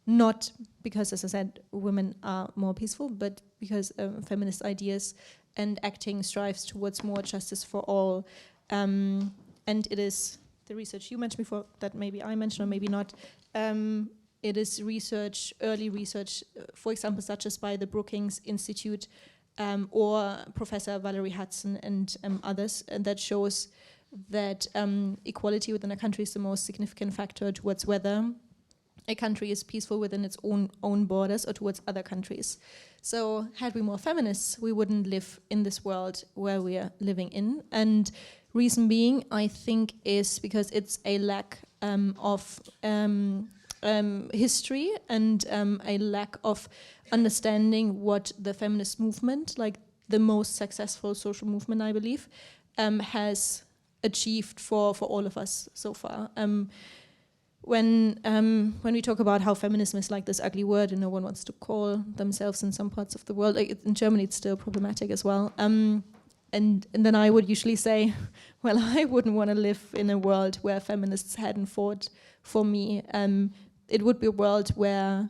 not because, as I said, women are more peaceful, but because feminist ideas and acting strives towards more justice for all. And it is the research you mentioned before, that maybe I mentioned or maybe not. It is research, early research, for example, such as by the Brookings Institute or Professor Valerie Hudson and others, and that shows that equality within a country is the most significant factor towards whether a country is peaceful within its own borders or towards other countries. So had we more feminists, we wouldn't live in this world where we are living in. And reason being, I think, is because it's a lack of history and a lack of understanding what the feminist movement, like the most successful social movement, I believe, has achieved for all of us so far. When we talk about how feminism is like this ugly word and no one wants to call themselves in some parts of the world, like in Germany it's still problematic as well. And then I would usually say, well, I wouldn't want to live in a world where feminists hadn't fought for me. It would be a world where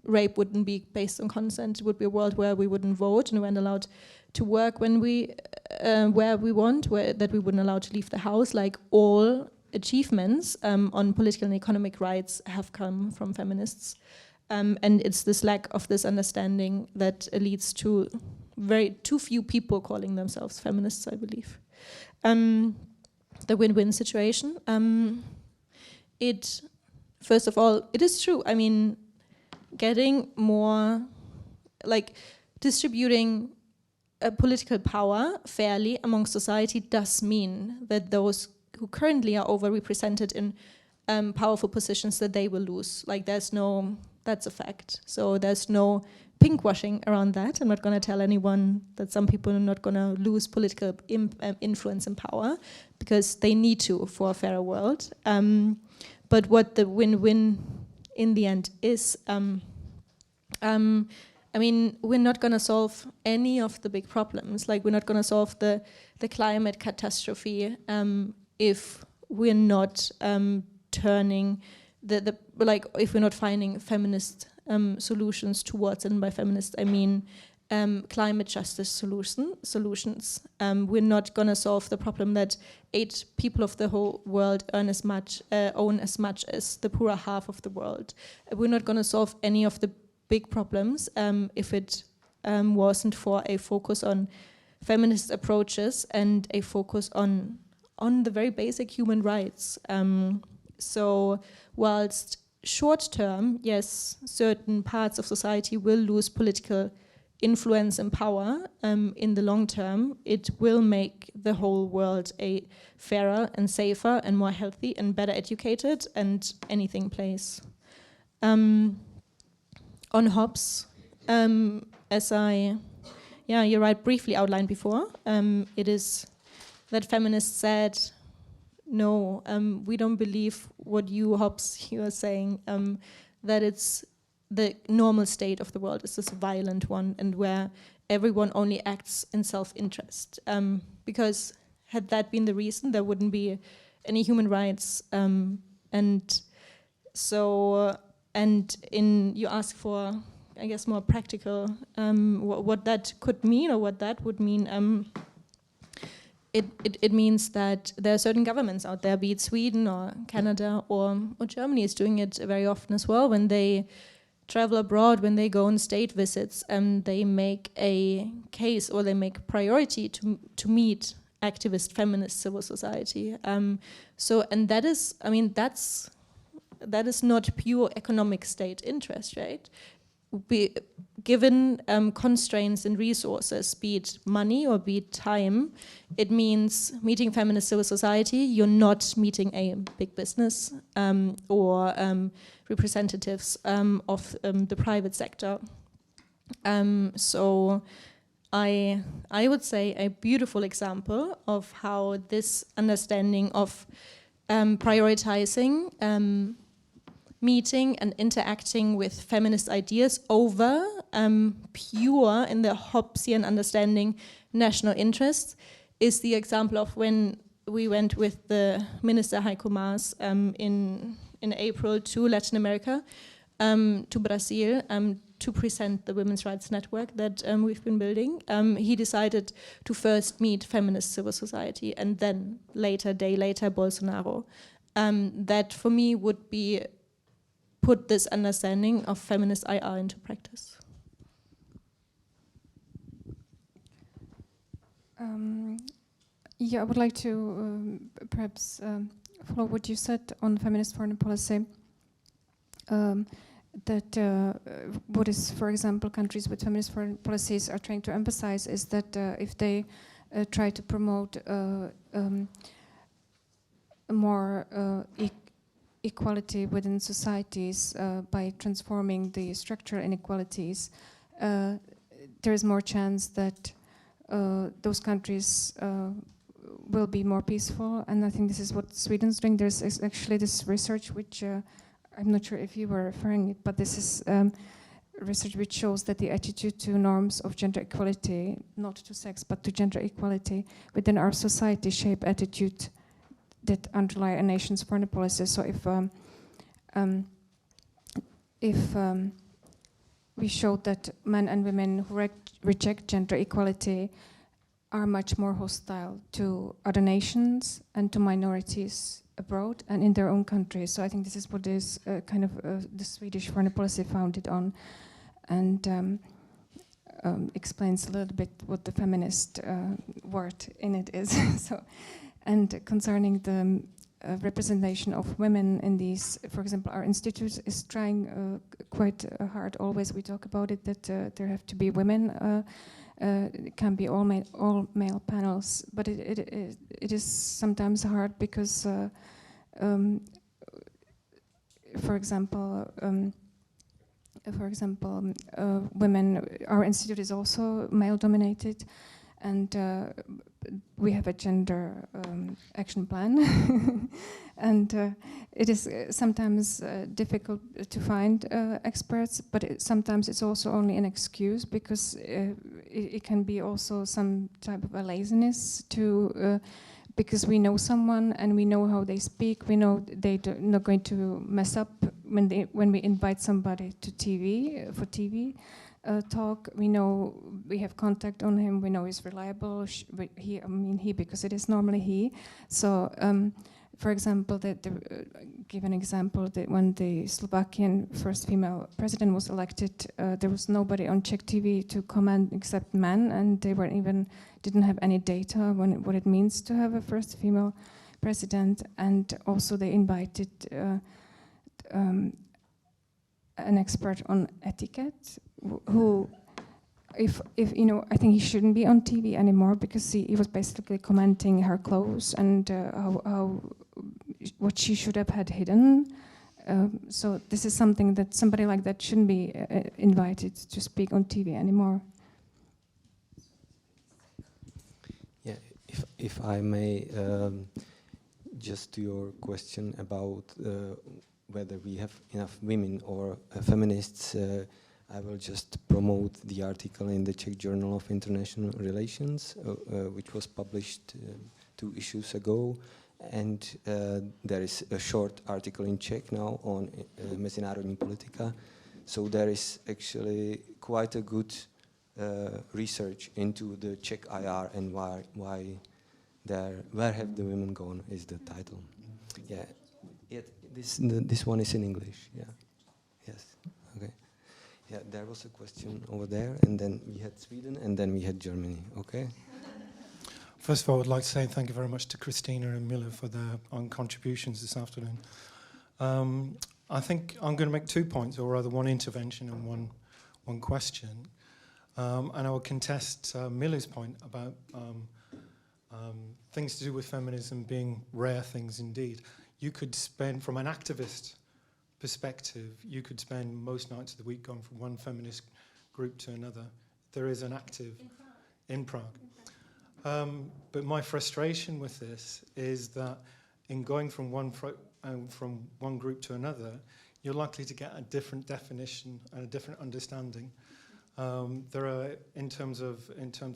rape wouldn't be based on consent. It would be a world where we wouldn't vote and we weren't allowed to work when where we want, that we wouldn't allowed to leave the house. Like all achievements on political and economic rights have come from feminists. And it's this lack of this understanding that leads to too few people calling themselves feminists, I believe. The win-win situation. First of all, it is true. I mean, getting more, like distributing political power fairly among society does mean that those who currently are overrepresented in powerful positions, that they will lose. Like that's a fact. So there's no pinkwashing around that. I'm not going to tell anyone that some people are not going to lose political influence and power because they need to for a fairer world. But what the win-win in the end is, I mean, we're not going to solve any of the big problems. Like, we're not going to solve the climate catastrophe if we're not turning if we're not finding feminist solutions towards it. And by feminist, I mean climate justice solutions. We're not going to solve the problem that 8 people of the whole world own as much as the poorer half of the world. We're not going to solve any of the big problems if it wasn't for a focus on feminist approaches and a focus on the very basic human rights. So whilst short term, yes, certain parts of society will lose political influence and power, in the long term, it will make the whole world a fairer and safer and more healthy and better educated and anything place. On Hobbes, you're right, briefly outlined before, it is that feminists said, no, we don't believe what you, Hobbes, you are saying, that it's the normal state of the world is this violent one and where everyone only acts in self-interest. Because had that been the reason, there wouldn't be any human rights. You ask for, I guess, more practical, what that could mean or what that would mean. It means that there are certain governments out there, be it Sweden or Canada or Germany is doing it very often as well, when they travel abroad, when they go on state visits, they make a case or they make priority to meet activist, feminist, civil society. And that is, I mean, that is not pure economic state interest, right? Given constraints and resources, be it money or be it time, it means meeting feminist civil society, you're not meeting a big business or representatives of the private sector. So I would say a beautiful example of how this understanding of prioritizing meeting and interacting with feminist ideas over pure, in the Hobbesian understanding, national interests is the example of when we went with the Minister Heiko Maas in April to Latin America. to Brazil to present the women's rights network that we've been building. He decided to first meet feminist civil society and then day later, Bolsonaro. That for me would be put this understanding of feminist IR into practice. Yeah, I would like to perhaps follow what you said on feminist foreign policy. That what is, for example, countries with feminist foreign policies are trying to emphasize is that if they try to promote more equality within societies by transforming the structural inequalities, there is more chance that those countries will be more peaceful. And I think this is what Sweden's doing. There's actually this research which I'm not sure if you were referring it, but this is research which shows that the attitude to norms of gender equality, not to sex, but to gender equality within our society shape attitude that underlie a nation's foreign policy. So if we showed that men and women who reject gender equality are much more hostile to other nations and to minorities abroad and in their own country. So I think this is what is kind of the Swedish foreign policy founded on, and explains a little bit what the feminist word in it is. So, and concerning the representation of women in these, for example, our institute is trying quite hard. Always we talk about it that there have to be women. It can be all male panels, but it is sometimes hard because, for example, women. Our institute is also male-dominated, and we have a gender action plan, and it is sometimes difficult to find experts, but sometimes it's also only an excuse because it can be also some type of a laziness to because we know someone and we know how they speak, we know they're not going to mess up when we invite somebody to TV for TV. Talk. We know we have contact on him. We know he's reliable. He because it is normally he. So, for example, give an example that when the Slovakian first female president was elected, there was nobody on Czech TV to comment except men, and they didn't have any data on what it means to have a first female president, and also they invited an expert on etiquette. Who, if you know, I think he shouldn't be on TV anymore because he was basically commenting her clothes and what she should have had hidden. So this is something that somebody like that shouldn't be invited to speak on TV anymore. Yeah, if I may, just to your question about whether we have enough women or feminists. I will just promote the article in the Czech Journal of International Relations, which was published 2 issues ago. And there is a short article in Czech now on mezinárodní politika. So there is actually quite a good research into the Czech IR and why where have the women gone is the title. Yeah, this one is in English. Yeah, yes. Okay. Yeah, there was a question over there, and then we had Sweden, and then we had Germany. Okay. First of all, I would like to say thank you very much to Christina and Miller for their contributions this afternoon. I think I'm going to make 2 points, or rather one intervention and one question. And I will contest Miller's point about things to do with feminism being rare things indeed. You could spend, from an activist perspective, you could spend most nights of the week going from one feminist group to another. There is an active in Prague. But my frustration with this is that in going from one group to another, you're likely to get a different definition and a different understanding. There are, in terms of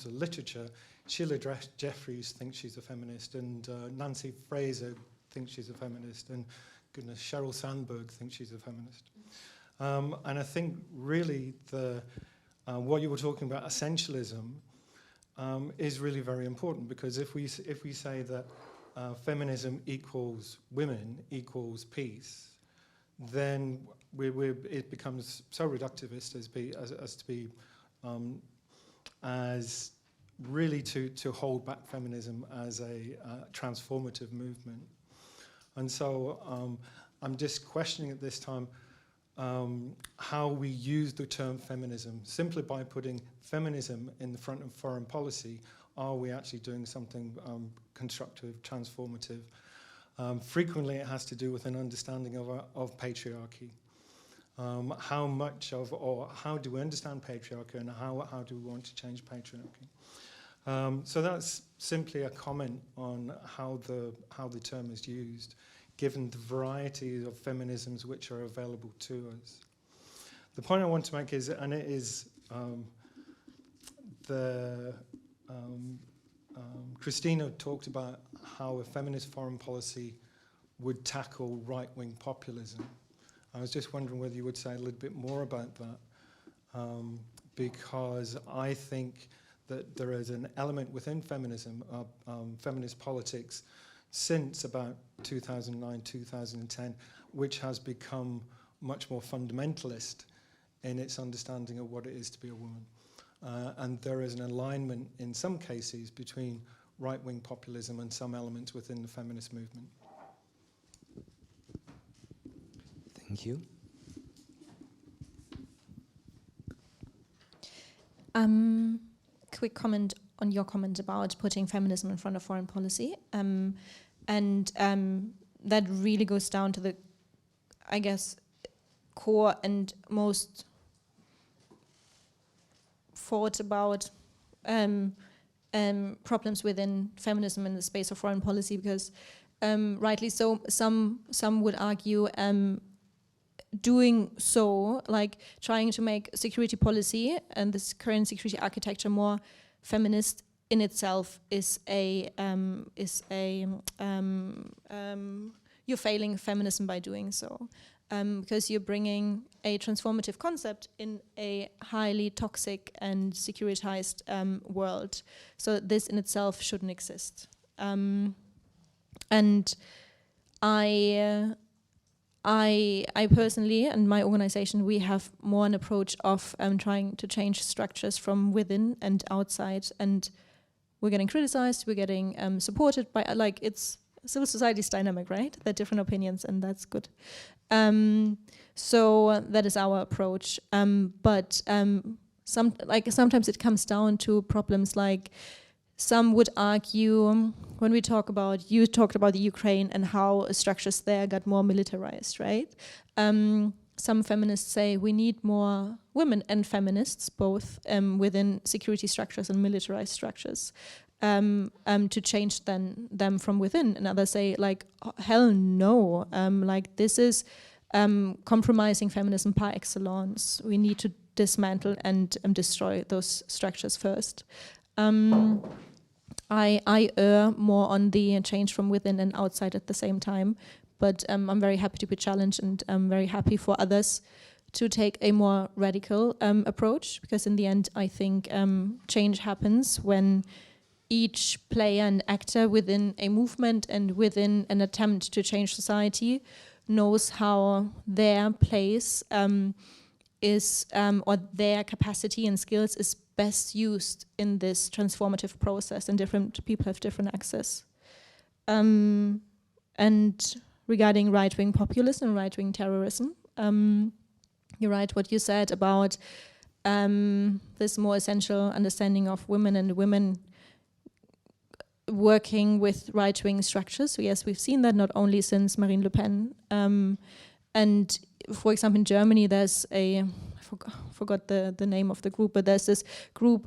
literature, Sheila Jeffreys thinks she's a feminist, and Nancy Fraser thinks she's a feminist, and goodness, Sheryl Sandberg thinks she's a feminist. And I think really what you were talking about, essentialism, is really very important, because if we say that feminism equals women equals peace, then it becomes so reductivist as really to hold back feminism as a transformative movement. And so I'm just questioning at this time how we use the term feminism. Simply by putting feminism in the front of foreign policy, are we actually doing something constructive, transformative? Frequently it has to do with an understanding of patriarchy. How much of, or how do we understand patriarchy, and how do we want to change patriarchy? So that's simply a comment on how the term is used, given the variety of feminisms which are available to us. The point I want to make is, and it is Christina talked about how a feminist foreign policy would tackle right-wing populism. I was just wondering whether you would say a little bit more about that, because I think that there is an element within feminism, feminist politics, since about 2009, 2010, which has become much more fundamentalist in its understanding of what it is to be a woman. And there is an alignment in some cases between right-wing populism and some elements within the feminist movement. Thank you. Quick comment on your comment about putting feminism in front of foreign policy. That really goes down to the, I guess, core and most thought about problems within feminism in the space of foreign policy, because rightly so, some would argue doing so, like trying to make security policy and this current security architecture more feminist in itself is you're failing feminism by doing so, because you're bringing a transformative concept in a highly toxic and securitized world. So this in itself shouldn't exist. And I personally and my organization, we have more an approach of trying to change structures from within and outside, and we're getting criticized, we're getting supported by, like, it's civil society is dynamic, right? There are different opinions, and that's good. So that is our approach. But sometimes it comes down to problems like, some would argue, when we talk about, you talked about the Ukraine and how structures there got more militarized, right? Some feminists say we need more women, and feminists both, within security structures and militarized structures, to change them from within. And others say, like, oh, hell no, like this is compromising feminism par excellence. We need to dismantle and destroy those structures first. I err more on the change from within and outside at the same time, but I'm very happy to be challenged, and I'm very happy for others to take a more radical approach, because in the end I think change happens when each player and actor within a movement and within an attempt to change society knows how their place is, or their capacity and skills is best used in this transformative process, and different people have different access. And regarding right-wing populism and right-wing terrorism, you're right what you said about this more essential understanding of women and women working with right-wing structures. So yes, we've seen that not only since Marine Le Pen, and for example in Germany there's I forgot the name of the group, but there's this group,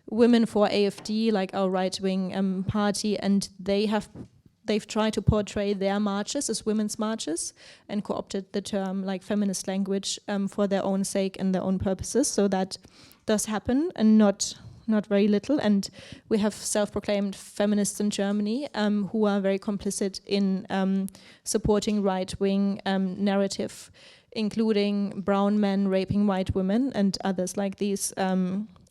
Women for AfD, like our right-wing party, and they've tried to portray their marches as women's marches and co-opted the term like feminist language for their own sake and their own purposes. So that does happen, and not very little. And we have self-proclaimed feminists in Germany who are very complicit in supporting right-wing narrative including brown men raping white women and others like these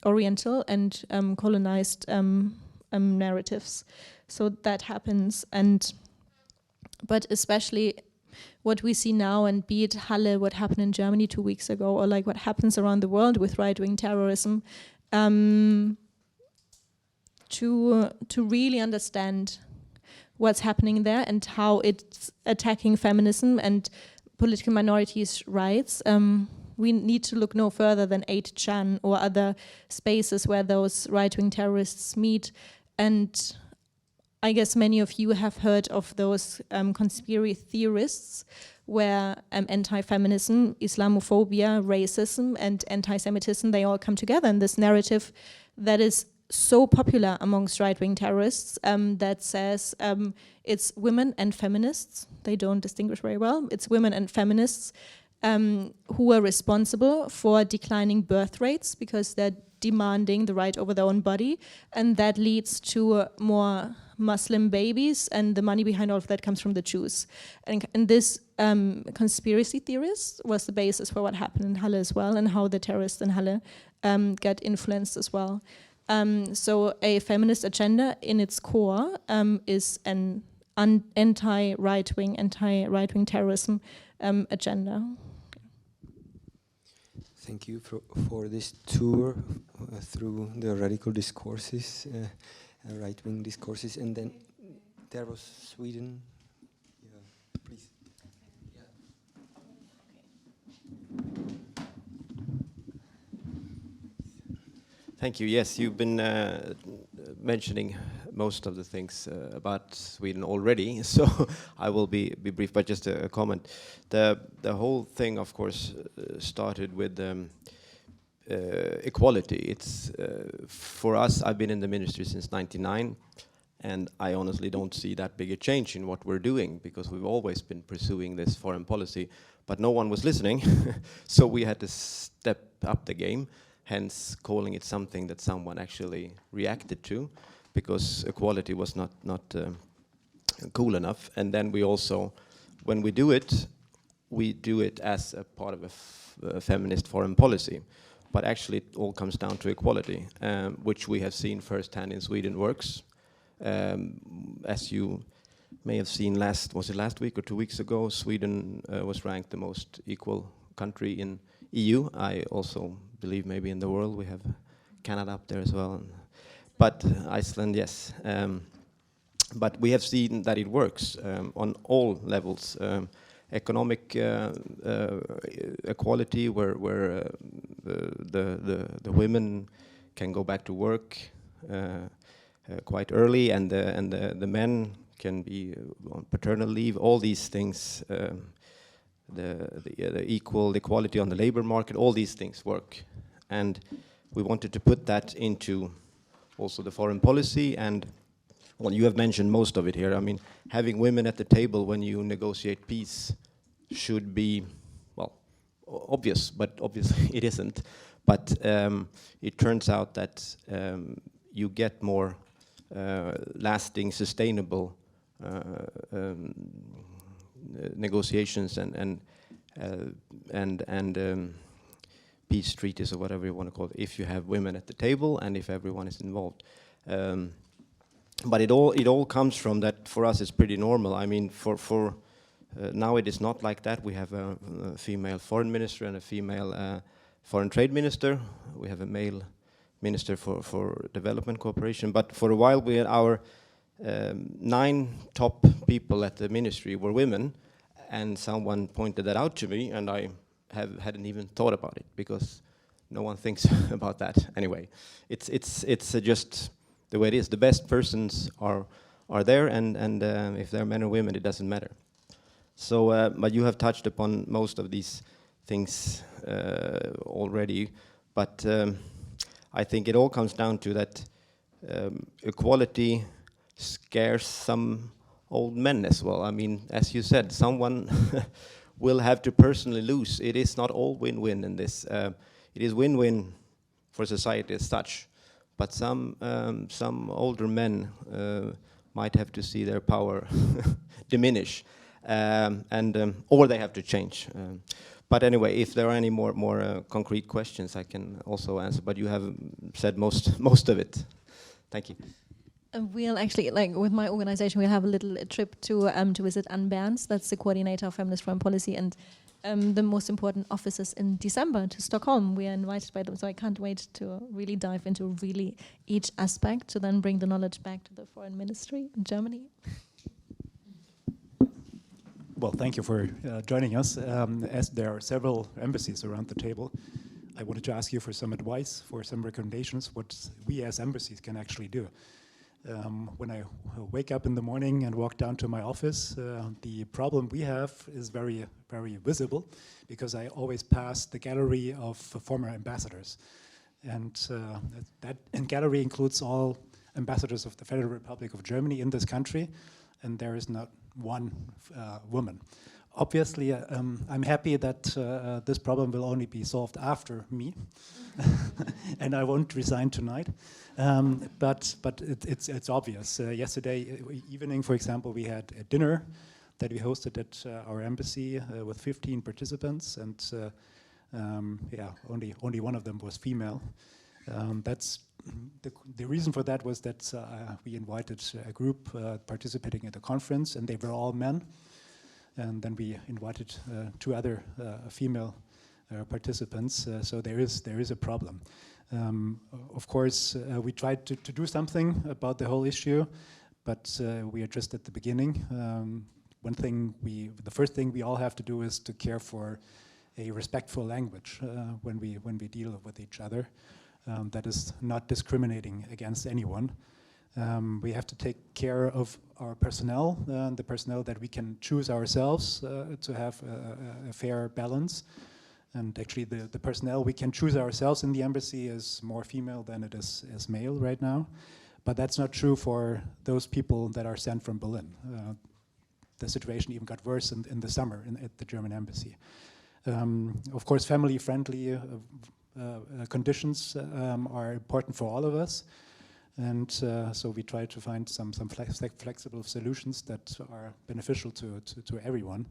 Oriental and colonized narratives. So that happens, but especially what we see now, and be it Halle, what happened in Germany 2 weeks ago, or like what happens around the world with right-wing terrorism, to really understand what's happening there and how it's attacking feminism and political minorities' rights, we need to look no further than 8chan or other spaces where those right-wing terrorists meet. And I guess many of you have heard of those conspiracy theorists where anti-feminism, Islamophobia, racism, and anti-Semitism, they all come together in this narrative that is so popular amongst right-wing terrorists, that says it's women and feminists. They don't distinguish very well. It's women and feminists who are responsible for declining birth rates because they're demanding the right over their own body, and that leads to more Muslim babies, and the money behind all of that comes from the Jews. And this conspiracy theorist was the basis for what happened in Halle as well, and how the terrorists in Halle got influenced as well. So a feminist agenda in its core is an anti-right-wing terrorism agenda. Thank you for this tour through the radical discourses, right-wing discourses, and then there was Sweden. Yeah, please. Thank you. Yes, you've been mentioning most of the things about Sweden already, so I will be brief, but just a comment. The whole thing, of course, started with equality. It's for us. I've been in the ministry since '99, and I honestly don't see that big a change in what we're doing, because we've always been pursuing this foreign policy, but no one was listening, so we had to step up the game. Hence, calling it something that someone actually reacted to, because equality was not cool enough. And then we also, when we do it as a part of a feminist foreign policy. But actually, it all comes down to equality, which we have seen firsthand in Sweden works. As you may have seen was it last week or 2 weeks ago, Sweden was ranked the most equal country in EU. I also believe maybe in the world. We have Canada up there as well, but Iceland, yes. But we have seen that it works on all levels. Economic equality, where the women can go back to work quite early, and the men can be on paternal leave. All these things. The equality on the labor market, all these things work. And we wanted to put that into also the foreign policy. And well, you have mentioned most of it here. I mean, having women at the table when you negotiate peace should be, well, obvious, but obviously it isn't. But it turns out that you get more lasting, sustainable negotiations and peace treaties, or whatever you want to call it, if you have women at the table and if everyone is involved. But it all comes from that. For us, it's pretty normal. I mean, for now it is not like that. We have a female foreign minister and a female foreign trade minister. We have a male minister for development cooperation. But for a while, we had our 9 top people at the ministry were women, and someone pointed that out to me, and I hadn't even thought about it, because no one thinks about that anyway. It's just the way it is. The best persons are there, and if they're men or women, it doesn't matter. So, but you have touched upon most of these things already, but I think it all comes down to that equality scares some old men as well. I mean, as you said, someone will have to personally lose. It is not all win-win in this. It is win-win for society as such, but some older men might have to see their power diminish, or they have to change. But anyway, if there are any more concrete questions, I can also answer. But you have said most of it. Thank you. We'll actually, like with my organization, we'll have a little trip to visit Anne Berns, that's the coordinator of Feminist Foreign Policy, and the most important offices in December to Stockholm. We are invited by them, so I can't wait to really dive into really each aspect to then bring the knowledge back to the Foreign Ministry in Germany. Well, thank you for joining us. As there are several embassies around the table, I wanted to ask you for some advice, for some recommendations, what we as embassies can actually do. When I wake up in the morning and walk down to my office, the problem we have is very, very visible, because I always pass the gallery of former ambassadors. And that gallery includes all ambassadors of the Federal Republic of Germany in this country, and there is not one woman. Obviously, I'm happy that this problem will only be solved after me, and I won't resign tonight. But it's obvious. Yesterday evening, for example, we had a dinner that we hosted at our embassy with 15 participants, and yeah, only one of them was female. That's the reason for that was that we invited a group participating in the conference, and they were all men. And then we invited 2 other female participants. So there is a problem. Of course, we tried to do something about the whole issue, but we are just at the beginning. The first thing we all have to do is to care for a respectful language when we deal with each other. That is not discriminating against anyone. We have to take care of our personnel, the personnel that we can choose ourselves to have a fair balance. And actually the personnel we can choose ourselves in the embassy is more female than it is male right now. But that's not true for those people that are sent from Berlin. The situation even got worse in the summer at the German embassy. Of course, family-friendly conditions are important for all of us. And so we try to find some flexible solutions that are beneficial to everyone.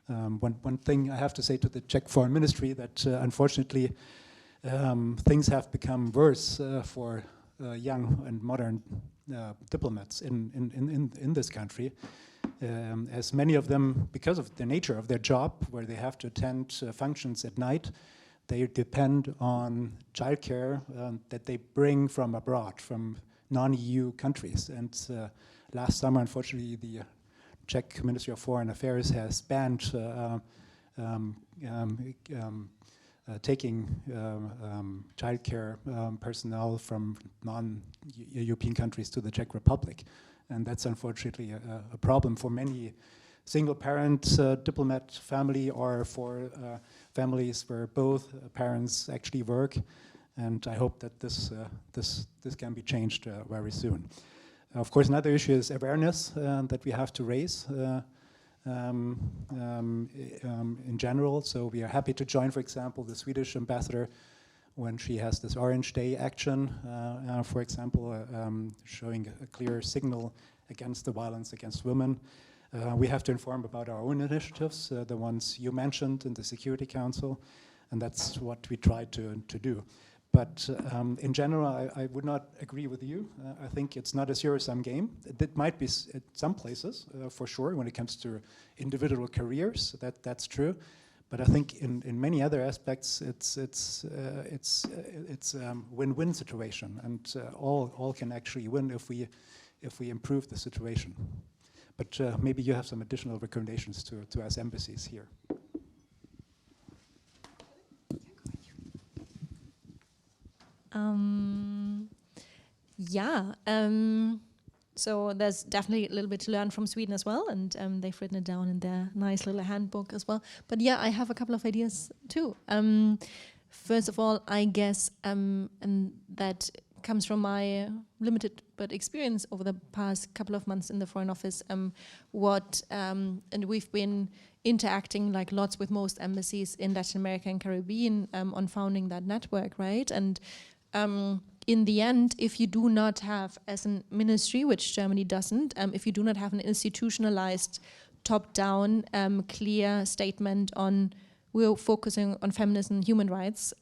One thing I have to say to the Czech Foreign Ministry, that unfortunately things have become worse for young and modern diplomats in this country, as many of them, because of the nature of their job, where they have to attend functions at night, they depend on childcare that they bring from abroad, from non-EU countries. And last summer, unfortunately, the Czech Ministry of Foreign Affairs has banned taking childcare personnel from non-European countries to the Czech Republic. And that's unfortunately a problem for many single-parent diplomat family, or for families where both parents actually work. And I hope that this can be changed very soon. Of course, another issue is awareness that we have to raise in general. So we are happy to join, for example, the Swedish ambassador when she has this Orange Day action, for example, showing a clear signal against the violence against women. We have to inform about our own initiatives, the ones you mentioned in the Security Council, and that's what we try to do. But in general, I would not agree with you. I think it's not a zero-sum game. It might be at some places, for sure, when it comes to individual careers, that's true. But I think in many other aspects, it's a win-win situation, and all can actually win if we improve the situation. But maybe you have some additional recommendations to us embassies here. So there's definitely a little bit to learn from Sweden as well, and they've written it down in their nice little handbook as well. But yeah, I have a couple of ideas too. First of all, I guess, and that comes from my limited but experience over the past couple of months in the Foreign Office, and we've been interacting like lots with most embassies in Latin America and Caribbean on founding that network, right? And in the end, if you do not have, as a ministry, which Germany doesn't, if you do not have an institutionalized, top-down, clear statement on we're focusing on feminism and human rights,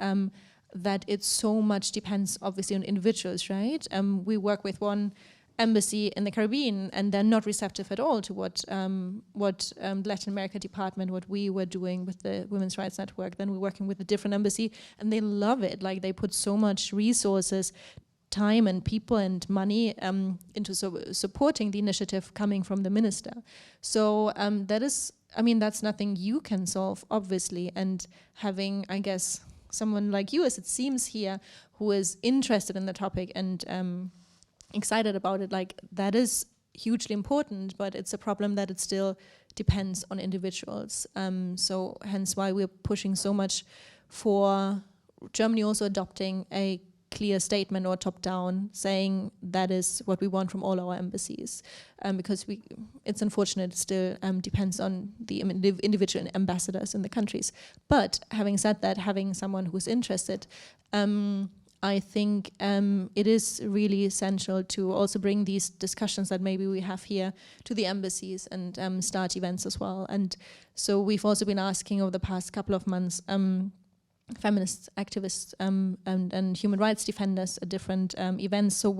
that it so much depends obviously on individuals, right? We work with one embassy in the Caribbean, and they're not receptive at all to what Latin America department, what we were doing with the Women's Rights Network. Then we're working with a different embassy, and they love it. Like, they put so much resources, time and people and money into supporting the initiative coming from the minister. So that is, I mean, that's nothing you can solve, obviously. And having, I guess, someone like you, as it seems here, who is interested in the topic and excited about it, like, that is hugely important, but it's a problem that it still depends on individuals. So hence why we're pushing so much for Germany also adopting a clear statement or top-down saying that is what we want from all our embassies, because it's unfortunate it still depends on the individual ambassadors in the countries. But having said that, having someone who's interested, I think it is really essential to also bring these discussions that maybe we have here to the embassies and start events as well. And so we've also been asking over the past couple of months feminist activists and human rights defenders at different events. So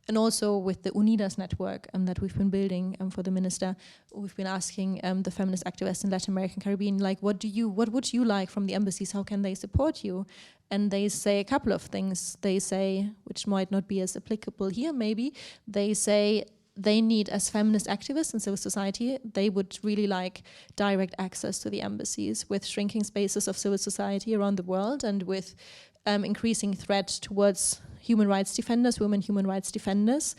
and also with the Unidas network that we've been building for the minister, we've been asking the feminist activists in Latin America and Caribbean, like, what would you like from the embassies? How can they support you? And they say a couple of things. They say, which might not be as applicable here, maybe, they say they need, as feminist activists in civil society, they would really like direct access to the embassies, with shrinking spaces of civil society around the world and with increasing threat towards human rights defenders, women human rights defenders.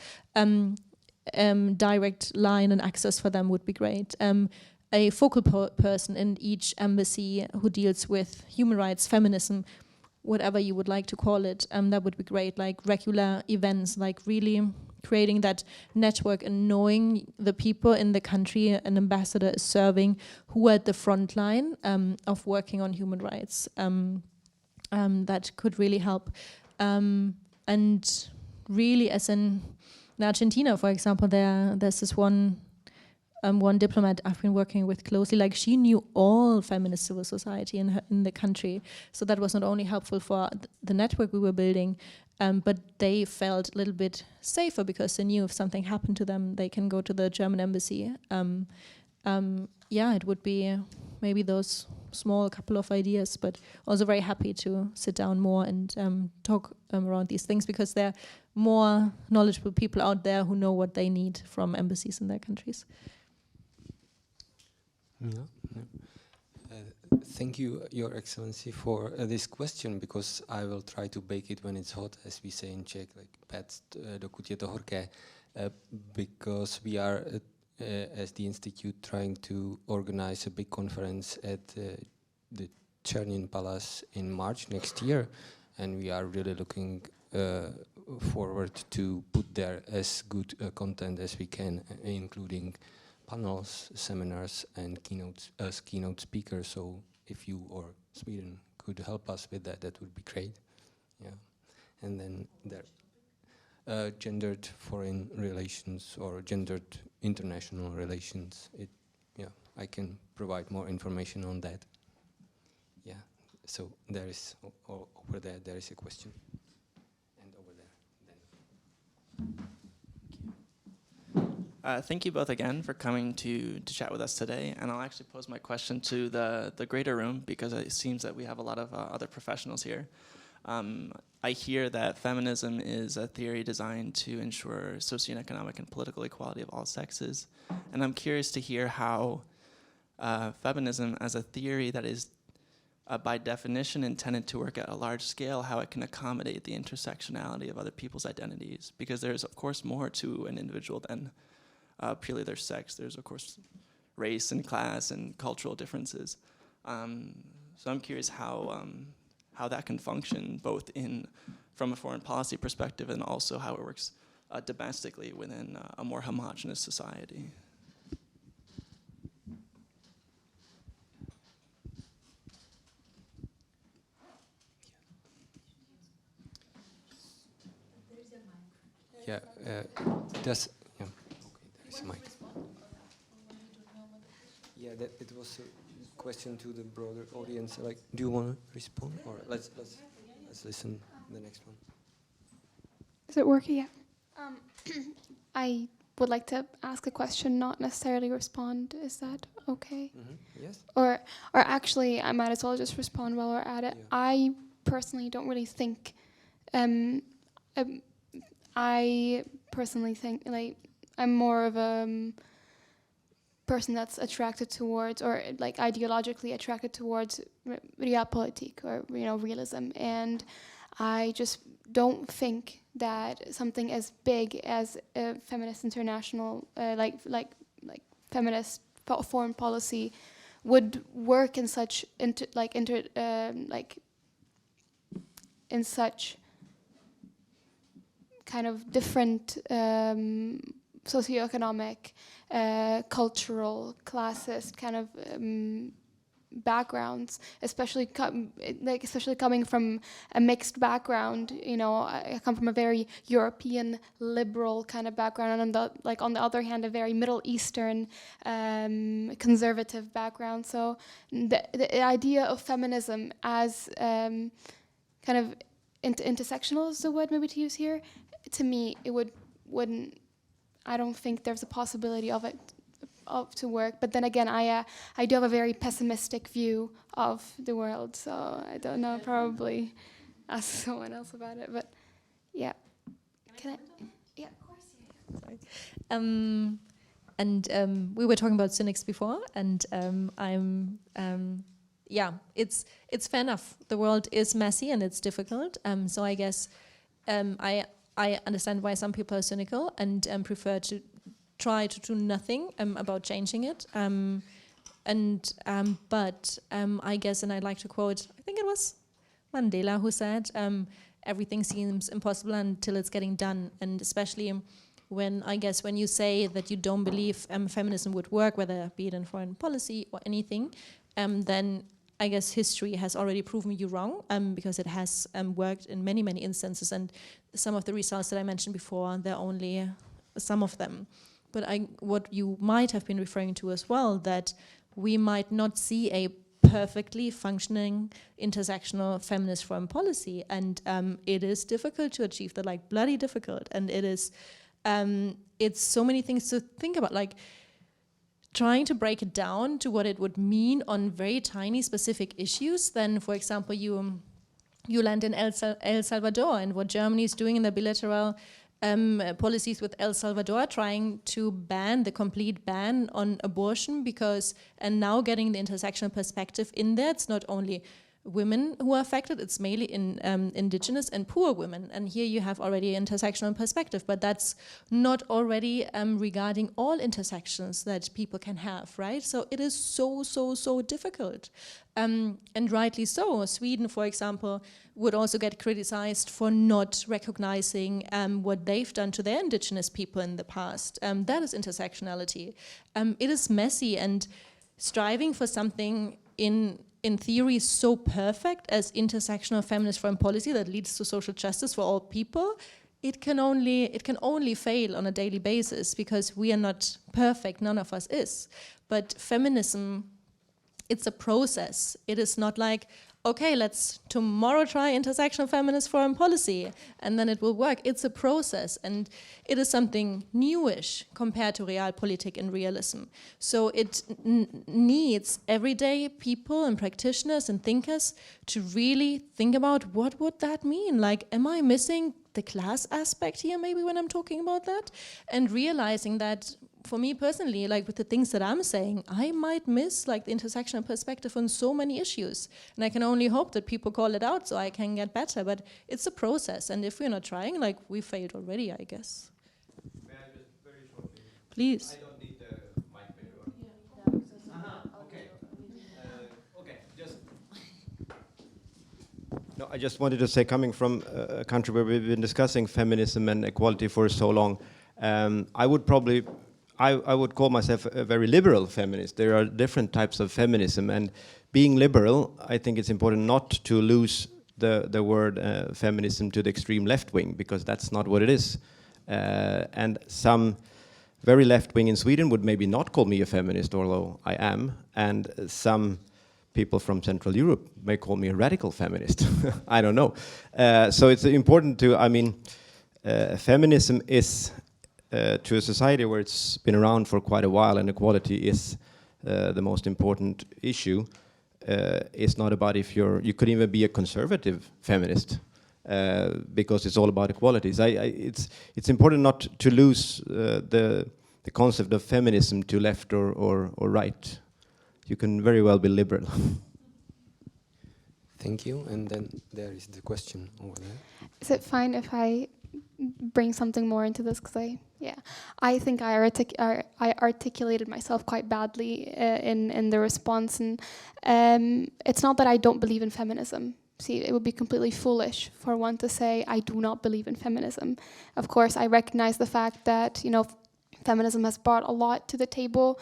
Direct line and access for them would be great. A focal person in each embassy who deals with human rights, feminism, whatever you would like to call it, that would be great. Like regular events, like really creating that network and knowing the people in the country an ambassador is serving, who are at the front line of working on human rights. That could really help. And really, as in Argentina, for example, there's this one diplomat I've been working with closely, like, she knew all feminist civil society in the country. So that was not only helpful for the network we were building, but they felt a little bit safer because they knew if something happened to them, they can go to the German embassy. Yeah, it would be maybe those small couple of ideas, but also very happy to sit down more and talk around these things, because there are more knowledgeable people out there who know what they need from embassies in their countries. Yeah. Thank you, Your Excellency, for this question, because I will try to bake it when it's hot, as we say in Czech, like péct, dokud je to horké, because we are, as the Institute, trying to organize a big conference at the Černin Palace in March next year, and we are really looking forward to put there as good content as we can, including panels, seminars, and keynote speakers. So if you or Sweden could help us with that, that would be great. Yeah, and then there, gendered foreign relations or gendered international relations. Yeah, I can provide more information on that. Yeah, so there is over there. There is a question, and over there. Then. Thank you both again for coming to chat with us today. And I'll actually pose my question to the greater room, because it seems that we have a lot of other professionals here. I hear that feminism is a theory designed to ensure socioeconomic and political equality of all sexes. And I'm curious to hear how feminism as a theory that is by definition intended to work at a large scale, how it can accommodate the intersectionality of other people's identities. Because there's, of course, more to an individual than purely their sex. There's, of course, race and class and cultural differences. So I'm curious how that can function both from a foreign policy perspective, and also how it works domestically within a more homogenous society. Yeah, does. Okay, there is a mic. Yeah, it was a question to the broader audience. Like, do you want to respond, or let's listen to the next one? Is it working? Yeah. I would like to ask a question, not necessarily respond. Is that okay? Yes. Or actually, I might as well just respond while we're at it. Yeah. I personally don't really think. I personally think like I'm more of a person that's attracted towards, or like ideologically attracted towards realpolitik, or realism, and I just don't think that something as big as a feminist international, like feminist foreign policy, would work in such in such kind of different socioeconomic, cultural, classist kind of backgrounds, especially coming from a mixed background. I come from a very European liberal kind of background, and on the other hand, a very Middle Eastern conservative background. So the idea of feminism as kind of intersectional is the word maybe to use here. To me, it wouldn't. I don't think there's a possibility of it to work. But then again, I do have a very pessimistic view of the world, so I don't know. Probably ask someone else about it. But yeah, can I? Yeah, of course. Sorry. We were talking about cynics before, and it's fair enough. The world is messy and it's difficult. So I guess I understand why some people are cynical and prefer to try to do nothing about changing it. But I guess, and I'd like to quote, I think it was Mandela who said, everything seems impossible until it's getting done. And especially when you say that you don't believe feminism would work, whether be it in foreign policy or anything, then I guess history has already proven you wrong, because it has worked in many, many instances, and some of the results that I mentioned before, they're only some of them. But what you might have been referring to as well, that we might not see a perfectly functioning intersectional feminist foreign policy, and it is difficult to achieve that, like bloody difficult, and it's so many things to think about, like trying to break it down to what it would mean on very tiny specific issues. Then, for example, you land in El Salvador, and what Germany is doing in the bilateral policies with El Salvador, trying to ban the complete ban on abortion, and now getting the intersectional perspective in there. It's not only women who are affected, it's mainly indigenous and poor women. And here you have already intersectional perspective, but that's not already regarding all intersections that people can have, right? So it is so difficult. And rightly so. Sweden, for example, would also get criticized for not recognizing what they've done to their indigenous people in the past. That is intersectionality. It is messy, and striving for something in theory so perfect as intersectional feminist foreign policy that leads to social justice for all people, it can only fail on a daily basis, because we are not perfect, none of us is. But feminism, it's a process. It is not like, okay, let's tomorrow try intersectional feminist foreign policy and then it will work. It's a process, and it is something newish compared to realpolitik and realism. So it needs everyday people and practitioners and thinkers to really think about, what would that mean? Like, am I missing the class aspect here maybe when I'm talking about that? And realizing that, for me personally, like with the things that I'm saying, I might miss like the intersectional perspective on so many issues. And I can only hope that people call it out so I can get better. But it's a process, and if we're not trying, like, we failed already, I guess. May I just very shortly? Please. I don't need the mic maybe. Okay. Okay. No, I just wanted to say, coming from a country where we've been discussing feminism and equality for so long, I would call myself a very liberal feminist. There are different types of feminism, and being liberal, I think it's important not to lose the word feminism to the extreme left wing, because that's not what it is. And some very left wing in Sweden would maybe not call me a feminist, although I am, and some people from Central Europe may call me a radical feminist. I don't know. So it's important to, I mean, feminism is, to a society where it's been around for quite a while and equality is the most important issue. It's not about if you could even be a conservative feminist because it's all about equalities. It's important not to lose the concept of feminism to left or right. You can very well be liberal. Thank you. And then there is the question over there. Is it fine if I bring something more into this? Because I think I articulated myself quite badly in the response, and it's not that I don't believe in feminism. See, it would be completely foolish for one to say I do not believe in feminism. Of course, I recognize the fact that, you know, feminism has brought a lot to the table.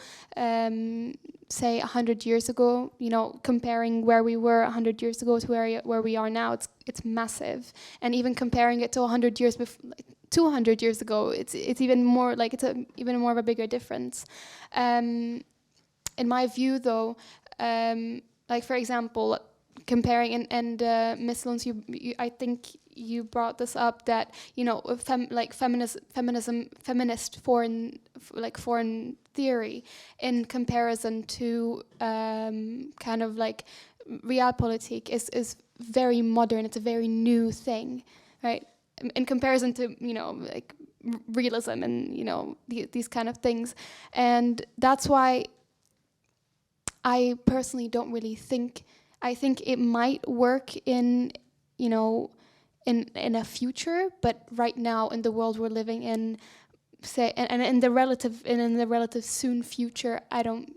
Say 100 years ago, you know, comparing where we were 100 years ago to where we are now, it's massive. And even comparing it to 100 years before, 200 years ago, it's even more like even more of a bigger difference. In my view, though, like for example, comparing and Ms. Luns, I think you brought this up that, you know, feminist foreign theory in comparison to kind of like realpolitik is very modern. It's a very new thing, right? In comparison to, you know, like realism and, you know, these kind of things. And that's why I personally don't really think, I think it might work in, you know, in a future, but right now in the world we're living in, say, and in the relative soon future, I don't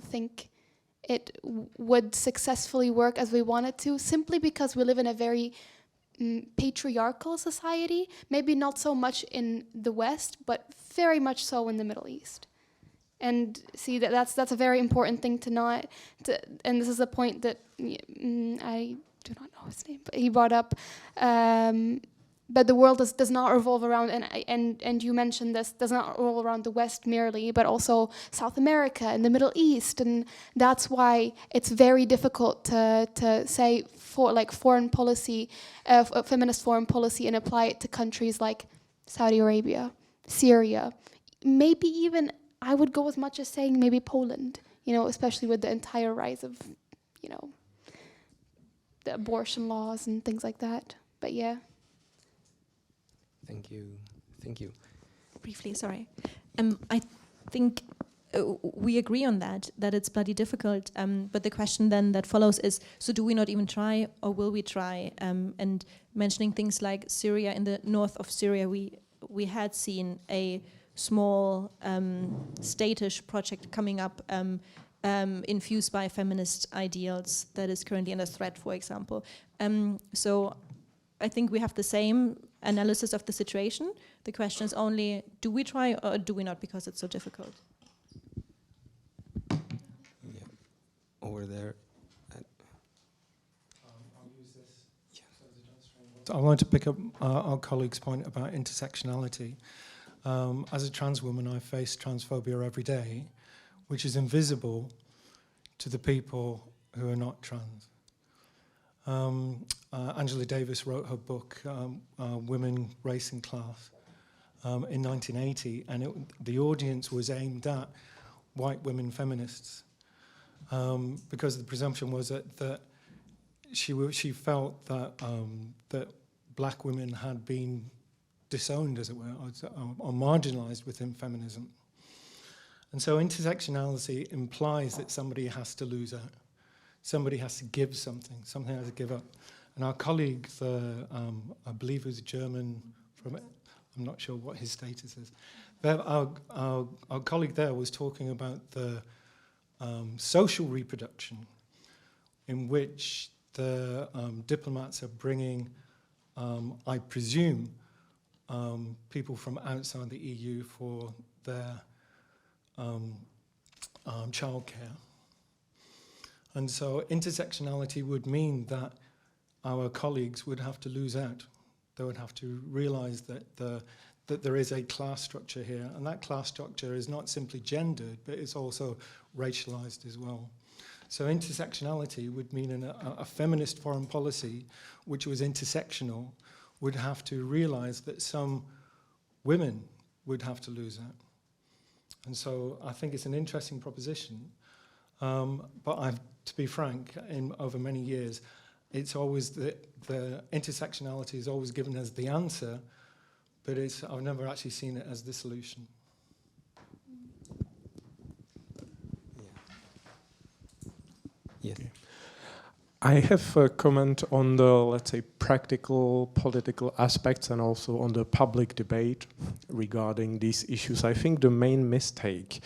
think it would successfully work as we want it to, simply because we live in a very patriarchal society, maybe not so much in the West, but very much so in the Middle East. And see, that's a very important thing and this is a point that I do not know his name, but he brought up. But the world does not revolve around, and you mentioned this, does not revolve around the West merely, but also South America and the Middle East, and that's why it's very difficult to say foreign policy, feminist foreign policy, and apply it to countries like Saudi Arabia, Syria, maybe even I would go as much as saying maybe Poland. You know, especially with the entire rise of, you know, the abortion laws and things like that. But yeah. Thank you. Thank you. Briefly, sorry. I think we agree on that it's bloody difficult. But the question then that follows is, so do we not even try, or will we try? And mentioning things like Syria, in the north of Syria, we had seen a small statish project coming up infused by feminist ideals that is currently under threat, for example. So I think we have the same analysis of the situation. The question is only, do we try or do we not, because it's so difficult? Yeah, over there. I'll use this. Yeah. I want to pick up our colleague's point about intersectionality. As a trans woman, I face transphobia every day, which is invisible to the people who are not trans. Angela Davis wrote her book, Women, Race and Class, in 1980, and the audience was aimed at white women feminists, because the presumption was that she felt that that black women had been disowned, as it were, or marginalized within feminism. And so intersectionality implies that somebody has to lose out. Somebody has to give something has to give up. And our colleague, I believe was German, I'm not sure what his status is, but our colleague there was talking about the social reproduction in which the diplomats are bringing, I presume, people from outside the EU for their childcare. And so intersectionality would mean that our colleagues would have to lose out. They would have to realize that there is a class structure here, and that class structure is not simply gendered, but it's also racialized as well. So intersectionality would mean a feminist foreign policy which was intersectional would have to realize that some women would have to lose out. And so I think it's an interesting proposition. But to be frank, over many years, it's always the intersectionality is always given as the answer, but I've never actually seen it as the solution. Yes. Okay. I have a comment on the, let's say, practical political aspects and also on the public debate regarding these issues. I think the main mistake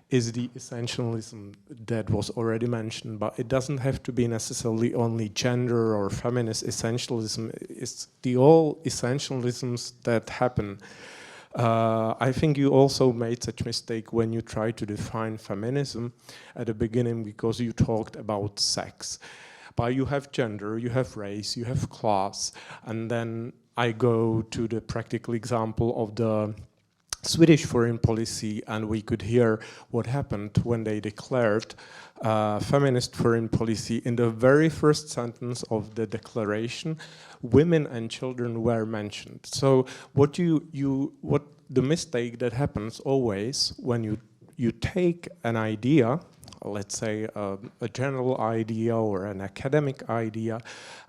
is the essentialism that was already mentioned, but it doesn't have to be necessarily only gender or feminist essentialism. It's the all essentialisms that happen. I think you also made such mistake when you tried to define feminism at the beginning because you talked about sex. But you have gender, you have race, you have class, and then I go to the practical example of the Swedish foreign policy, and we could hear what happened when they declared feminist foreign policy. In the very first sentence of the declaration, women and children were mentioned. So what the mistake that happens always when you take an idea, let's say a general idea or an academic idea,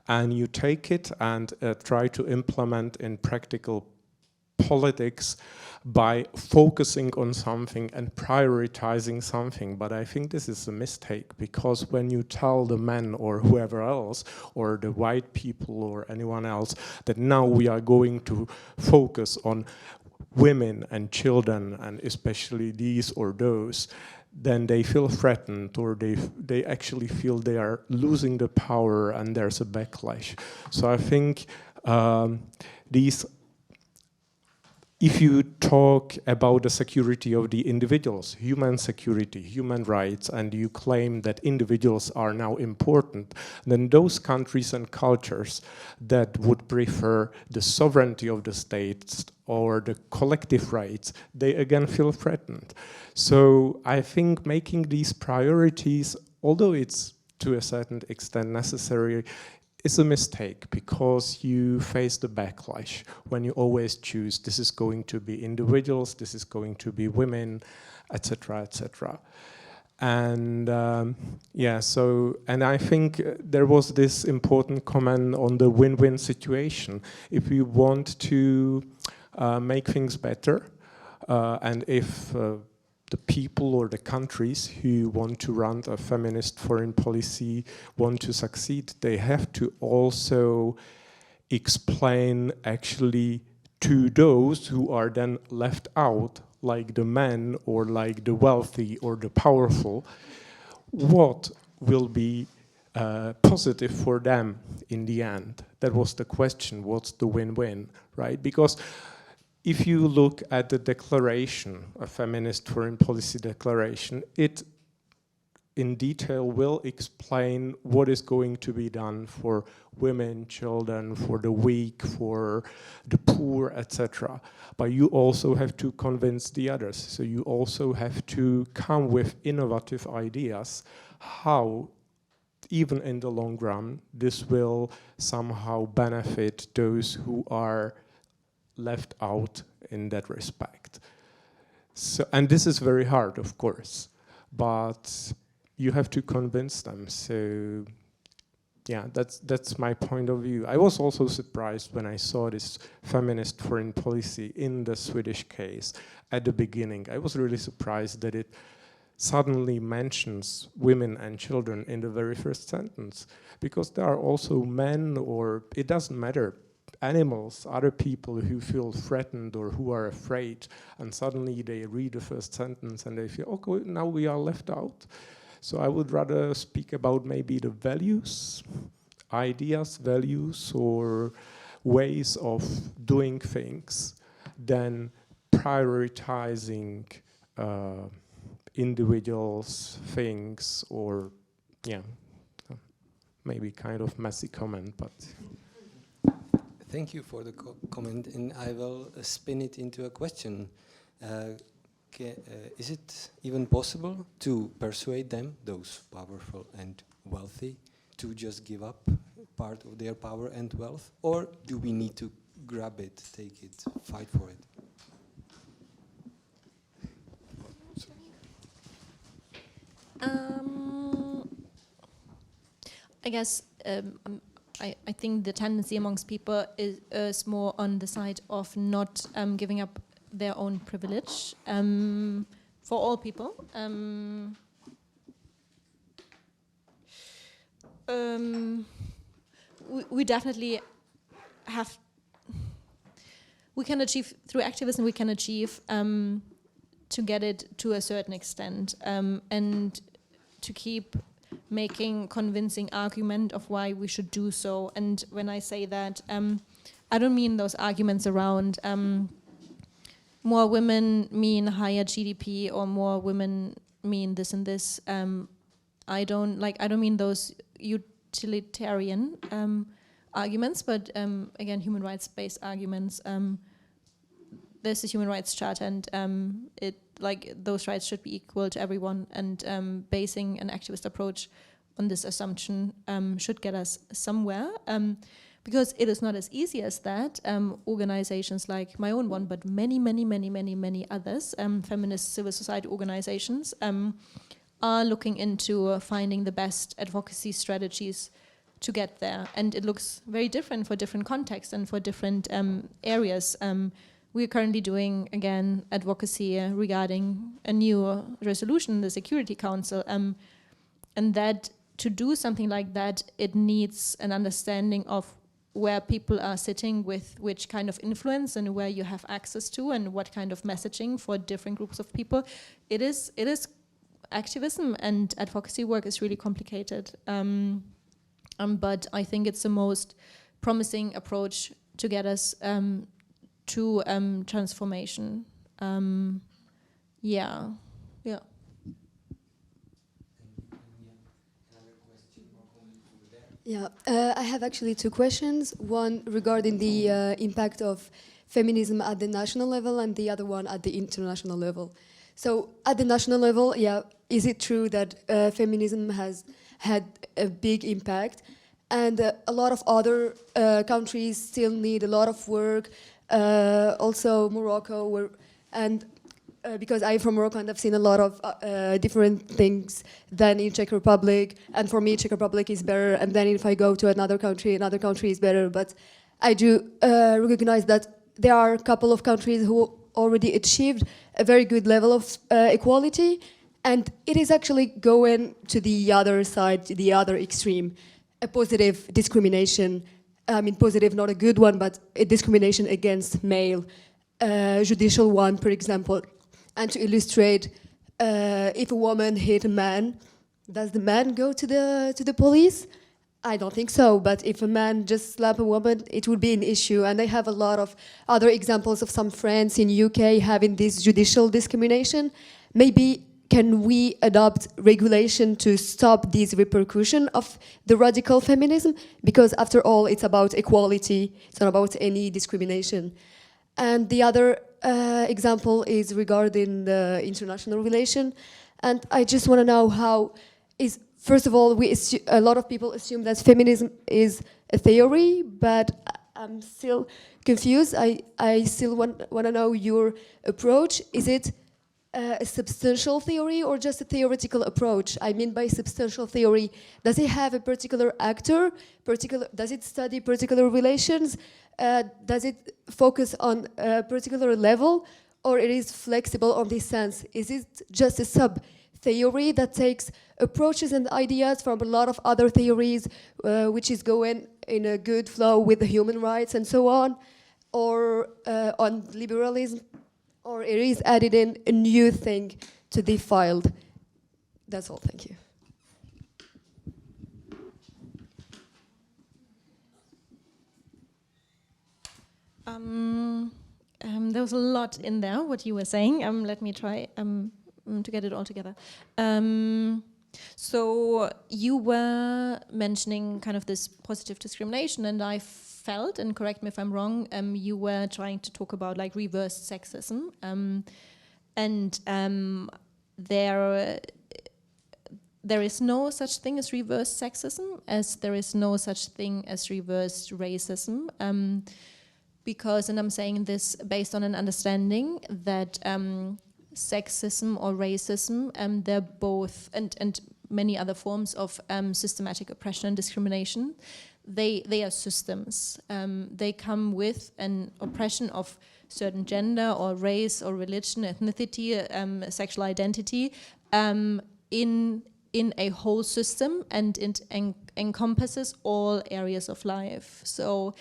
and you take it and try to implement in practical politics by focusing on something and prioritizing something. But I think this is a mistake, because when you tell the men or whoever else or the white people or anyone else that now we are going to focus on women and children and especially these or those, then they feel threatened, or they actually feel they are losing the power and there's a backlash. So I think if you talk about the security of the individuals, human security, human rights, and you claim that individuals are now important, then those countries and cultures that would prefer the sovereignty of the states or the collective rights, they again feel threatened. So I think making these priorities, although it's to a certain extent necessary, is a mistake, because you face the backlash when you always choose this is going to be individuals, this is going to be women, etc., etc. And yeah, so, and I think there was this important comment on the win-win situation. If we want to make things better, and if the people or the countries who want to run a feminist foreign policy want to succeed, they have to also explain actually to those who are then left out, like the men or like the wealthy or the powerful, what will be positive for them in the end. That was the question, what's the win-win, right? Because if you look at the declaration, a feminist foreign policy declaration, it in detail will explain what is going to be done for women, children, for the weak, for the poor, etc. But you also have to convince the others. So you also have to come with innovative ideas how, even in the long run, this will somehow benefit those who are left out in that respect. So, and this is very hard, of course, but you have to convince them. So yeah, that's my point of view. I was also surprised when I saw this feminist foreign policy in the Swedish case at the beginning. I was really surprised that it suddenly mentions women and children in the very first sentence, because there are also men, or it doesn't matter, animals, other people who feel threatened or who are afraid, and suddenly they read the first sentence and they feel, okay, now we are left out. So I would rather speak about maybe the values, ideas, values, or ways of doing things than prioritizing individuals, things, or yeah, maybe kind of messy comment, but. Thank you for the comment, and I will spin it into a question. is it even possible to persuade them, those powerful and wealthy, to just give up part of their power and wealth? Or do we need to grab it, take it, fight for it? I guess I think the tendency amongst people is more on the side of not giving up their own privilege for all people. We definitely have. We can achieve through activism. We can achieve to get it to a certain extent and to keep making convincing argument of why we should do so. And when I say that, I don't mean those arguments around more women mean higher GDP or more women mean this and this. I don't mean those utilitarian arguments, but again, human rights-based arguments. There's a human rights charter, and those rights should be equal to everyone. And basing an activist approach on this assumption should get us somewhere, because it is not as easy as that. Organizations like my own one, but many others, feminist civil society organizations, are looking into finding the best advocacy strategies to get there. And it looks very different for different contexts and for different areas. We're currently doing, again, advocacy regarding a new resolution in the Security Council. And that to do something like that, it needs an understanding of where people are sitting with which kind of influence and where you have access to and what kind of messaging for different groups of people. It is activism and advocacy work is really complicated. But I think it's the most promising approach to get us to transformation. Yeah. Yeah, I have actually two questions. One regarding the impact of feminism at the national level and the other one at the international level. So at the national level, yeah, is it true that feminism has had a big impact? And a lot of other countries still need a lot of work. Also Morocco, because I'm from Morocco and I've seen a lot of different things than in Czech Republic. And for me, Czech Republic is better. And then if I go to another country is better. But I do recognize that there are a couple of countries who already achieved a very good level of equality. And it is actually going to the other side, to the other extreme, a positive discrimination. I mean, positive, not a good one, but a discrimination against male, judicial one, for example. And to illustrate, if a woman hit a man, does the man go to the police? I don't think so, but if a man just slap a woman, it would be an issue. And I have a lot of other examples of some friends in UK having this judicial discrimination. Maybe can we adopt regulation to stop this repercussion of the radical feminism? Because after all, it's about equality, it's not about any discrimination. And the other example is regarding the international relation. And I just want to know how is, first of all, a lot of people assume that feminism is a theory, but I'm still confused. I still want to know your approach. Is it a substantial theory or just a theoretical approach? I mean by substantial theory, does it have a particular actor? Does it study particular relations? Does it focus on a particular level, or it is flexible on this sense? Is it just a sub-theory that takes approaches and ideas from a lot of other theories, which is going in a good flow with the human rights and so on, or on liberalism, or it is added in a new thing to the field? That's all, thank you. There was a lot in there, what you were saying. Let me try to get it all together. So you were mentioning kind of this positive discrimination, and I felt, and correct me if I'm wrong, you were trying to talk about like reverse sexism. and there is no such thing as reverse sexism, as there is no such thing as reverse racism, because, and I'm saying this based on an understanding that sexism or racism, they're both, and many other forms of systematic oppression and discrimination, they are systems. They come with an oppression of certain gender or race or religion, ethnicity, sexual identity, in a whole system, and it encompasses all areas of life. So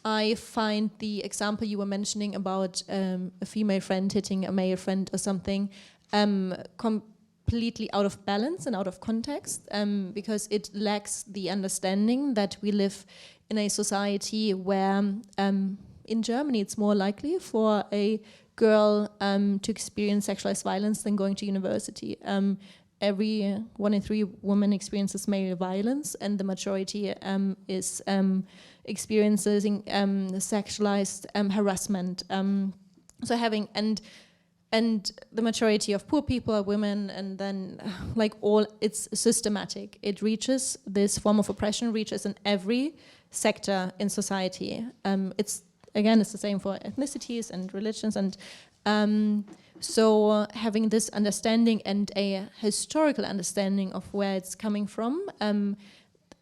I find the example you were mentioning about a female friend hitting a male friend or something completely out of balance and out of context, because it lacks the understanding that we live in a society where in Germany it's more likely for a girl to experience sexualized violence than going to university. Every 1 in 3 women experiences male violence, and the majority is experiencing sexualized harassment. So having and the majority of poor people are women, and then like all, it's systematic. It reaches, this form of oppression reaches in every sector in society. It's the same for ethnicities and religions, and so having this understanding and a historical understanding of where it's coming from,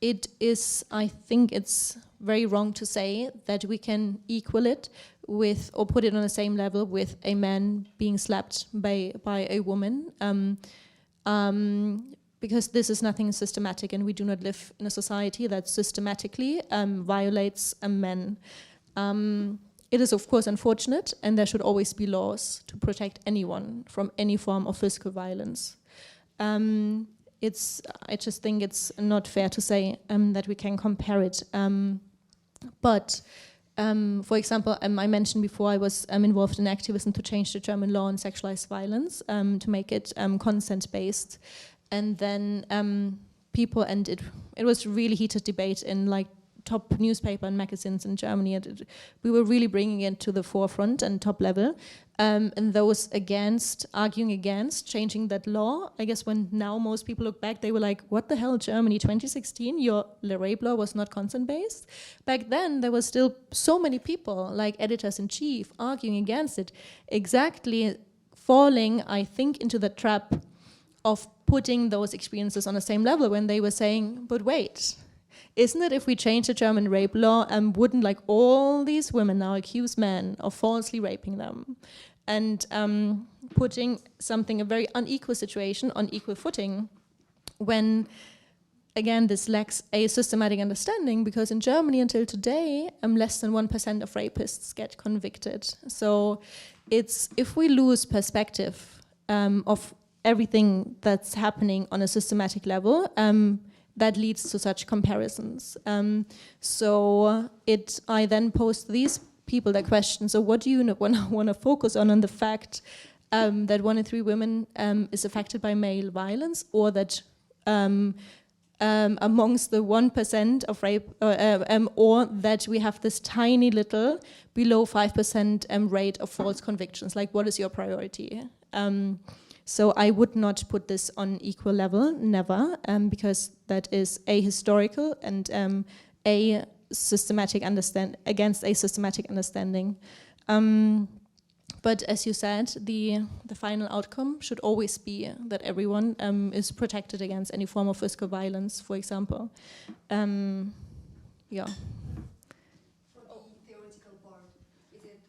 it is, I think it's very wrong to say that we can equal it with, or put it on the same level with a man being slapped by a woman, because this is nothing systematic, and we do not live in a society that systematically violates men. It is of course unfortunate, and there should always be laws to protect anyone from any form of physical violence. I just think it's not fair to say that we can compare it. But for example, I mentioned before I was involved in activism to change the German law on sexualized violence, to make it consent-based. And then people, and it was really heated debate in like top newspaper and magazines in Germany. We were really bringing it to the forefront and top level. And those arguing against changing that law, I guess when now most people look back, they were like, what the hell, Germany, 2016, your rape law was not consent-based? Back then, there were still so many people, like editors-in-chief, arguing against it, exactly falling, I think, into the trap of putting those experiences on the same level when they were saying, but wait, isn't it if we change the German rape law, wouldn't like all these women now accuse men of falsely raping them? And putting something, a very unequal situation, on equal footing, when, again, this lacks a systematic understanding, because in Germany until today, less than 1% of rapists get convicted. So it's, if we lose perspective of everything that's happening on a systematic level, that leads to such comparisons. So I then pose these people the question, so what do you want to focus on the fact that 1 in 3 women is affected by male violence, or that amongst the 1% of rape, or that we have this tiny little below 5% rate of false convictions? Like, what is your priority? So I would not put this on equal level, never, because that is ahistorical and a systematic against a systematic understanding. But as you said, the final outcome should always be that everyone is protected against any form of physical violence, for example. Yeah. For the theoretical part, is it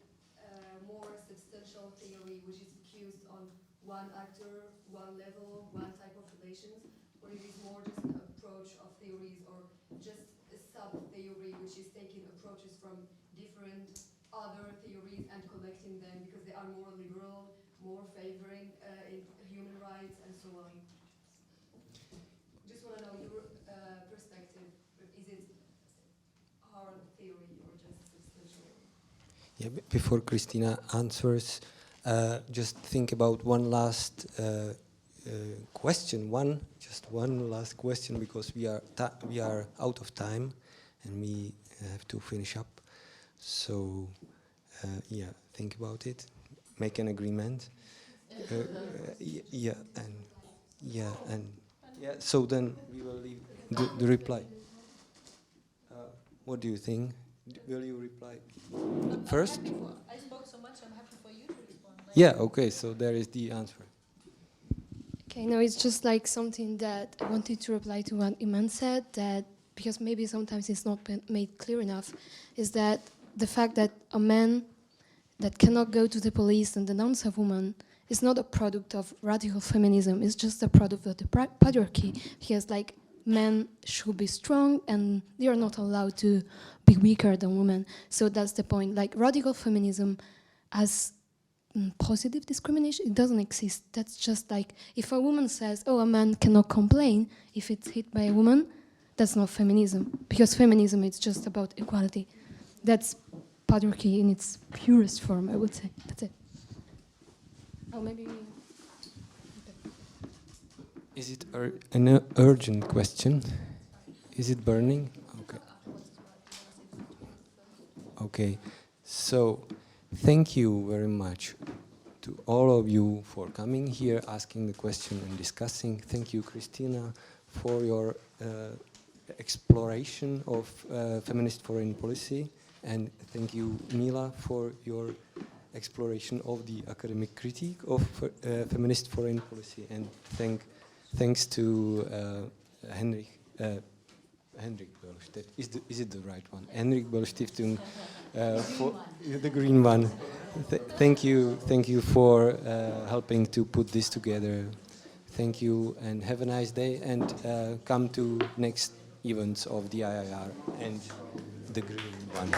more substantial theory which is focused on one actor, one level, one type of relations, or it is more just an approach of theories, or just a sub-theory which is taking approaches from different other theories and collecting them because they are more liberal, more favoring in human rights and so on? Just want to know your perspective. Is it hard theory or just substantial? Yeah, before Christina answers, just think about one last question. Just one last question, because we are out of time and we have to finish up. So yeah, think about it, make an agreement. Yeah, and so then we will leave the reply. What do you think? Will you reply first? I spoke so much, I'm happy for you to respond. Yeah, okay, so there is the answer. Okay, no, it's just like something that I wanted to reply to what Iman said, that because maybe sometimes it's not been made clear enough, is that the fact that a man that cannot go to the police and denounce a woman is not a product of radical feminism, it's just a product of the patriarchy, because like men should be strong and they are not allowed to be weaker than women. So that's the point. Like radical feminism as positive discrimination, it doesn't exist. That's just like if a woman says, oh, a man cannot complain if it's hit by a woman, that's not feminism, because feminism is just about equality. That's patriarchy in its purest form, I would say. That's it. Oh, maybe. Is it an urgent question? Is it burning? Okay. Okay. So, thank you very much to all of you for coming here, asking the question and discussing. Thank you, Christina, for your exploration of feminist foreign policy. And thank you, Mila, for your exploration of the academic critique of feminist foreign policy. And thanks to Henrik Böll. Is it the right one? Henrik Böll Stiftung for the green one. Thank you for helping to put this together. Thank you and have a nice day, and come to next events of the IIR and the green one.